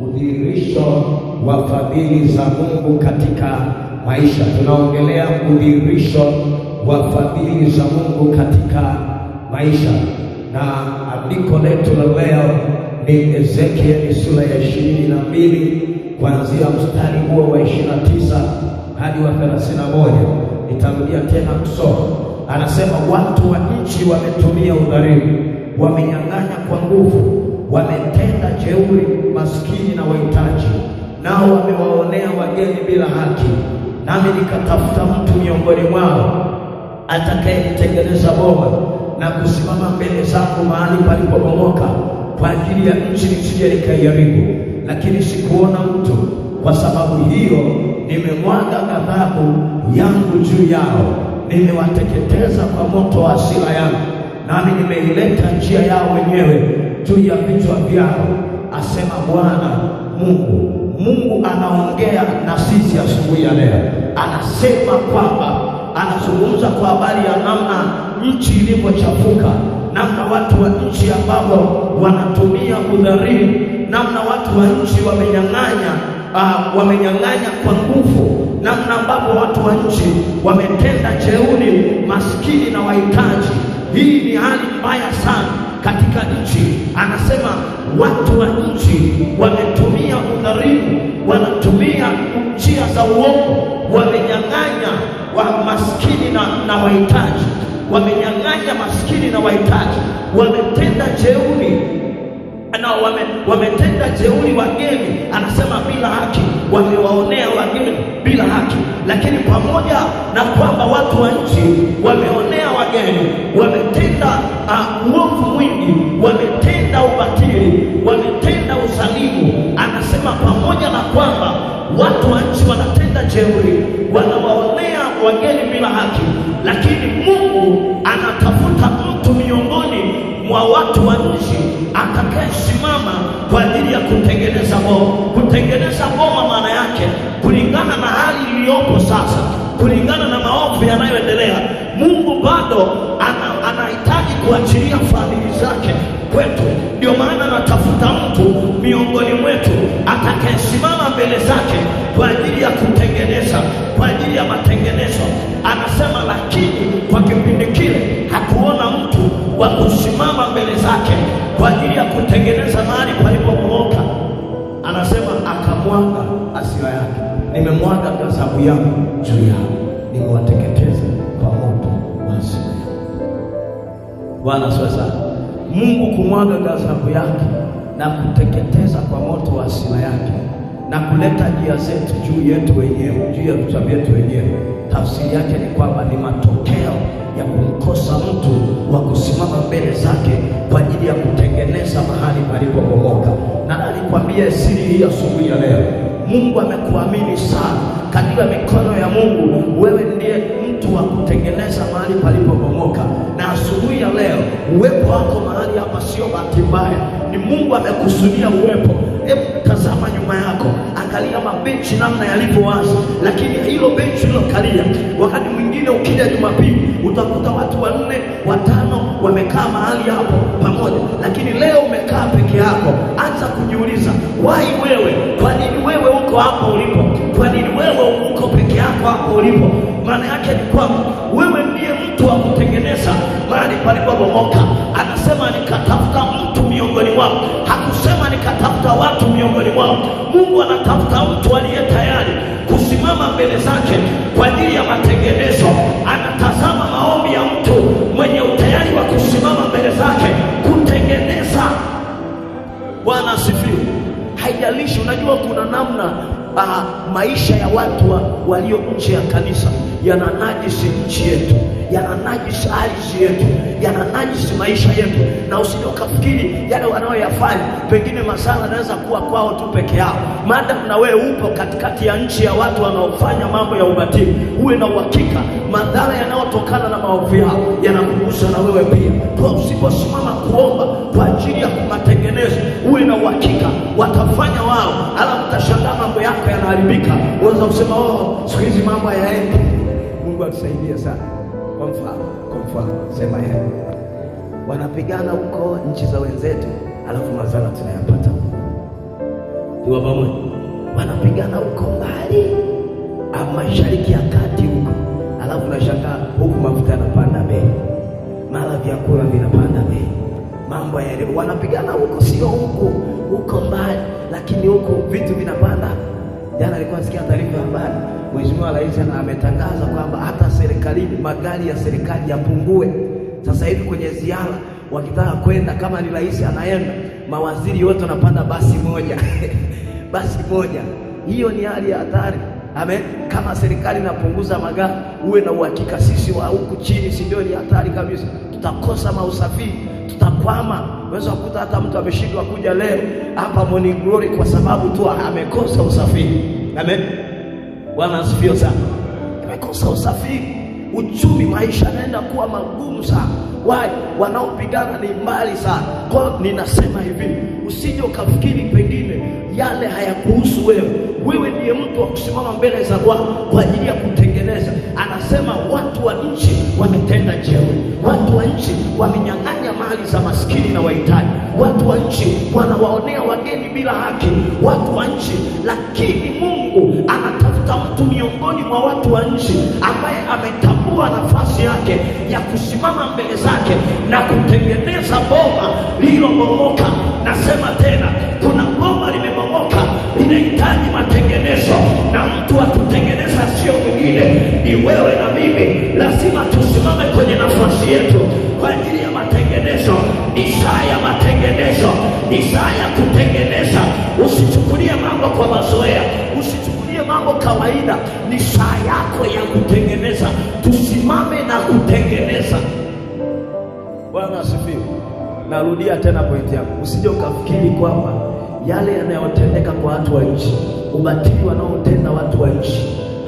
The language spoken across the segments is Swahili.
udhihirisho wa fadhili za Mungu katika maisha. Tunaongelea udhihirisho wa fadhili za Mungu katika maisha, na andiko letu la leo ni Ezekieli sura ya 22 kuanzia mstari huo wa 29 hadi wa 31. Nitarudia tena kusoma. Anasema, watu wa nchi wametumia udhalimu, wamenyang'anya kwa nguvu, wametenda jeuri maskini na wahitaji, nao wamewaonea wageni bila haki. Nami nikatafuta mtu miongoni mwao atakayenitengeneza boma na kusimama mbele zangu mahali palipobomoka, kwa ajili ya nchi nisije nikaiharibu, lakini sikuona mtu. Kwa sababu hiyo nimemwaga ghadhabu yangu juu yao, nimewateketeza kwa moto wa hasira yangu, nami nimeileta njia yao wenyewe juu ya vichwa vyao, asema Bwana Mungu. Mungu anaongea na sisi asubuhi ya leo. Anasema kwamba anazungumza kwa habari ya namna nchi ilivyochafuka, namna watu wa nchi ambao wanatumia udhalimu, namna watu wa nchi wamenyang'anya kwa nguvu, namna ambapo watu wa nchi wametenda jeuri maskini na wahitaji. Hii ni hali mbaya sana katika nchi. Anasema watu wa nchi wametumia udhalimu, wanatumia njia za uongo, wamenyang'anya maskini na wahitaji, wamenyang'anya maskini na wahitaji, wametenda jeuri na wametenda jeuri wageni. Anasema bila haki, wamewaonea wageni bila haki. Lakini pamoja na kwamba watu wa nchi wameonea wageni, wametenda uovu mwingi, wametenda ubatili, wametenda uzalimu, anasema pamoja na kwamba watu wa nchi wanatenda jeuri, wanawaonea wageni bila haki, lakini Mungu anatafuta mtu miongoni mwa watu wa nchi atakayesimama kwa ajili ya kutengeneza boma. Kutengeneza boma maana yake, kulingana na hali iliyopo sasa, kulingana na maovu yanayoendelea, Mungu bado anahitaji kuachilia fadhili zake kwetu. Ndio maana anatafuta mtu miongoni mwetu atakayesimama mbele zake kwa ajili ya kutengeneza, kwa ajili ya matengenezo. Anasema lakini kwa kipindi kile hakuona mtu wa kusimama mbele zake kwa ajili ya kutengeneza mahali palipobomoka. Anasema akamwaga hasira yake, nimemwaga ghadhabu yangu juu yao, nimewateketeza kwa moto wa hasira yangu. Bwana sasa, Mungu kumwaga ghadhabu yake na kuteketeza kwa moto wa hasira yake na kuleta njia zetu juu yetu wenyewe, juu ya vichwa vyetu wenyewe, tafsiri yake ni kwamba ni matokeo ya kumkosa mtu wa kusimama mbele zake kwa ajili ya kutengeneza mahali palipobomoka. Na alikwambia siri hii asubuhi ya leo, Mungu amekuamini sana. Katika mikono ya Mungu wewe ndiye mtu wa kutengeneza mahali palipobomoka. Na asubuhi ya leo uwepo wako mahali hapa sio bahati mbaya, ni Mungu amekusudia uwepo. Hebu tazama nyuma yako, angalia mabenchi namna yalivyo wazi, lakini hilo benchi lilokalia, wakati mwingine ukija Jumapili utakuta watu 4, 5 wamekaa mahali hapo pamoja, lakini leo umekaa peke yako. Anza kujiuliza, why wewe? Kwa nini wewe uko hapo ulipo? Kwa nini wewe uko peke yako hapo ulipo? Maana yake ni kwamba wewe ndiye mtu wa kutengeneza mahali palipobomoka. Anasema nikatafuta mtu miongoni mwao, hakusema nikatafuta watu miongoni mwao. Mungu anatafuta mtu aliye tayari kusimama mbele zake kwa ajili ya matengenezo. Anatazama maombi ya mtu mwenye utayari wa kusimama mbele zake kutengeneza. Bwana asifiwe. Haijalishi, unajua kuna namna maisha ya watu walio nje ya kanisa yananajisi nchi yetu, yananajisi ardhi yetu, yananajisi maisha yetu. Na usije ukafikiri yale wanayoyafanya pengine madhara yanaweza kuwa kwao tu peke yao. Maadamu na wewe upo katikati ya nchi ya watu wanaofanya mambo ya ubatili, uwe na uhakika madhara yanayotokana na maovu yao yanakugusa na wewe pia. Kwa usiposimama kuomba kwa ajili ya kumatengeneza, uwe na uhakika watafanya wao, alafu utashangaa mambo yako yanaharibika. Unaweza kusema siku hizi mambo hayaendi. Mungu atusaidie sana. Kwa mfano sema wanapigana huko nchi za wenzetu, alafu madhara tunayapata. Tuwa pamoja. Wanapigana huko mbali, Mashariki ya Kati huko. Alafu nashangaa huku mafuta yanapanda bei, mara vyakula vinapanda bei, mambo yale. Wanapigana huko, sio huko mbali, lakini huko vitu vinapanda. Jana nilikuwa nasikia taarifa ya habari, Mheshimiwa Rais ametangaza kwamba hata serikalini magari ya serikali yapungue. Sasa hivi kwenye ziara wakitaka kwenda, kama ni rais anaenda, mawaziri wote wanapanda basi moja basi moja. Hiyo ni hali ya hatari. Amen. Kama serikali inapunguza magari, uwe na uhakika sisi wa huku chini, si ndio? Ni hatari kabisa. Tutakosa mausafiri, tutakwama. Unaweza kukuta hata mtu ameshindwa kuja leo hapa Morning Glory kwa sababu tu amekosa usafiri. Amen. Bwana asifiwe sana. Amekosa usafiri. Uchumi, maisha yanaenda kuwa magumu sana. Wanaopigana ni mbali sana. Kwa ninasema hivi, usije ukafikiri pengine yale hayakuhusu wewe. Wewe ndiye mtu wa kusimama mbele za Bwana kwa ajili ya kutengeneza. Anasema watu wa nchi wametenda jeuri, watu wa nchi wamenyang'anya mali za maskini na wahitaji, watu wa nchi wanawaonea wageni bila haki, watu wa nchi. Lakini Mungu anatafuta mtu miongoni mwa watu wa nchi ambaye ametambua nafasi yake ya kusimama mbele zake na kutengeneza boma lililobomoka. Nasema tena, kuna boma limebomoka, linahitaji matengenezo, na mtu wa kutengeneza sio mwingine, ni wewe na mimi. Lazima tusimame kwenye nafasi yetu kwa ajili ya matengenezo. Ni saa ya matengenezo, ni saa ya kutengeneza. Usichukulie mambo kwa mazoea, usichukulie mambo kawaida. Ni saa yako ya kutengeneza. Tusimame na kutengeneza. Bwana asifiwe. Narudia tena pointi yangu, usije ukafikiri kwamba yale yanayotendeka kwa watu wa nchi, ubatili wanaotenda watu wa nchi,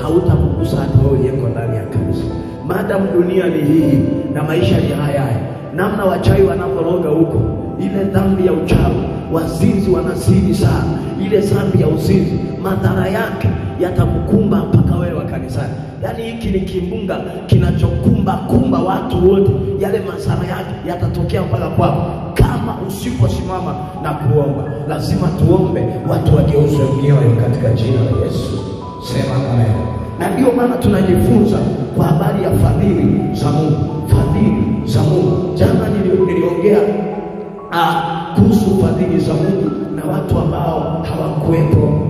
hautakugusa hata wewe yeko ndani ya kanisa. Maadamu dunia ni hii na maisha ni haya, namna wachawi wanaporoga huko, ile dhambi ya uchawi, wazinzi wanazidi sana, ile dhambi ya uzinzi, madhara yake yatakukumba mpaka wewe wa kanisani. Yaani hiki ni kimbunga kinachokumba watu wote, yale madhara yake yatatokea mpaka kwako kama usiposimama na kuomba. Lazima tuombe watu wageuzwe mioyo katika jina la Yesu. Sema amen. Na ndio maana tunajifunza kwa habari ya fadhili za Mungu, fadhili za Mungu. Jana niliongea kuhusu fadhili za Mungu na watu ambao hawakuwepo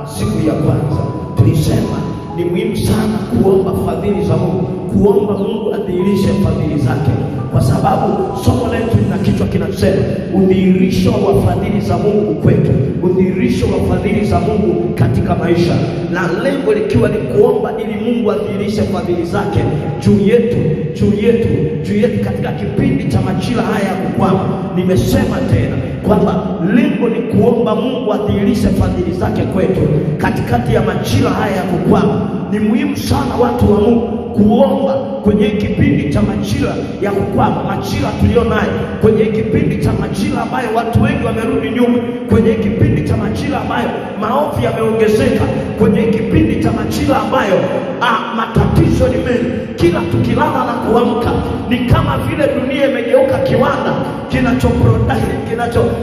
siku ya kwanza. Tulisema ni muhimu sana kuomba fadhili za Mungu, kuomba Mungu adhihirishe fadhili zake, kwa sababu somo letu lina kichwa kinasema udhihirisho wa fadhili za Mungu kwetu, udhihirisho wa fadhili za Mungu katika maisha, na lengo likiwa ni kuomba ili Mungu adhihirishe fadhili zake juu yetu katika kipindi cha majira haya ya kukwama. Nimesema tena kwamba lengo ni kuomba Mungu adhihirishe fadhili zake kwetu katikati ya majira haya ya kukwama. Ni muhimu sana watu wa Mungu kuomba kwenye kipindi cha majira ya kukwama, majira tulionayo, kwenye kipindi cha majira ambayo watu wengi wamerudi nyuma, kwenye kipindi cha majira ambayo maovu yameongezeka, kwenye kipindi cha majira ambayo matatizo ni mengi. Kila tukilala na kuamka ni kama vile dunia imegeuka kiwanda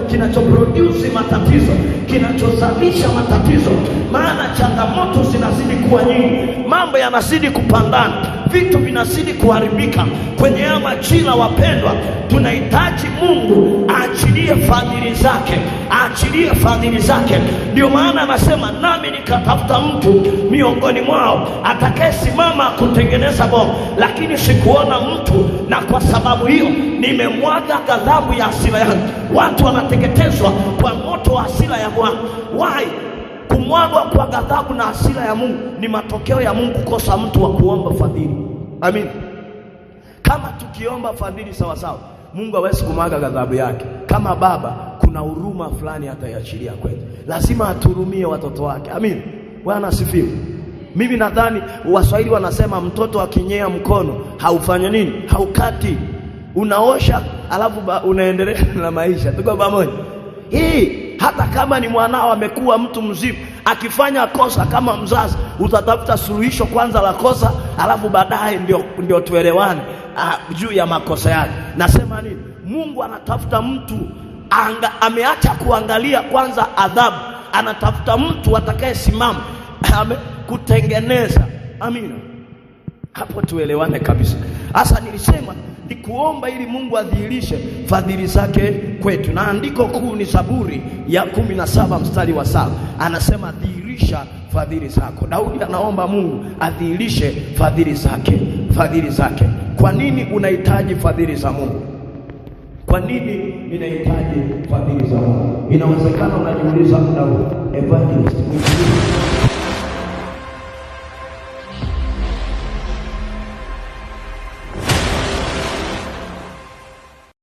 kinachoproduce matatizo, kinachozalisha matatizo. Maana changamoto zinazidi kuwa nyingi, mambo yanazidi kupandana, vitu vinazidi kuharibika. Kwenye haya majira, wapendwa, tunahitaji Mungu aachilie fadhili zake, aachilie fadhili zake. Ndio maana anasema, nami nikatafuta mtu miongoni mwao atakayesimama kutengeneza boma, lakini sikuona mtu, na kwa sababu hiyo nimemwaga ghadhabu ya hasira yangu. Watu wanateketezwa kwa moto wa hasira ya Bwana. Why? Kumwagwa kwa ghadhabu na hasira ya Mungu ni matokeo ya Mungu kukosa mtu wa kuomba fadhili. Amin. Kama tukiomba fadhili sawa sawa, Mungu hawezi kumwaga ghadhabu yake. Kama baba, kuna huruma fulani ataiachilia kwetu. Lazima aturumie watoto wake. Amin. Bwana asifiwe. Mimi nadhani Waswahili wanasema mtoto akinyea mkono haufanya nini? Haukati. Unaosha alafu unaendelea na maisha. Tuko pamoja? Hata kama ni mwanao amekuwa mtu mzima, akifanya kosa kama mzazi, utatafuta suluhisho kwanza la kosa, alafu baadaye ndio tuelewane juu ya makosa yake. Nasema nini? Mungu anatafuta mtu ameacha kuangalia kwanza adhabu, anatafuta mtu atakayesimama kutengeneza. Amina. Hapo tuelewane kabisa. Sasa nilisema ni kuomba ili Mungu adhihirishe fadhili zake kwetu. Na andiko kuu ni Zaburi ya 17 mstari wa 7. Anasema dhihirisha fadhili zako. Daudi anaomba Mungu adhihirishe fadhili zake, fadhili zake. Kwa nini unahitaji fadhili za Mungu? Kwa nini ninahitaji fadhili za Mungu? Inawezekana unajiuliza muda huu, evangelist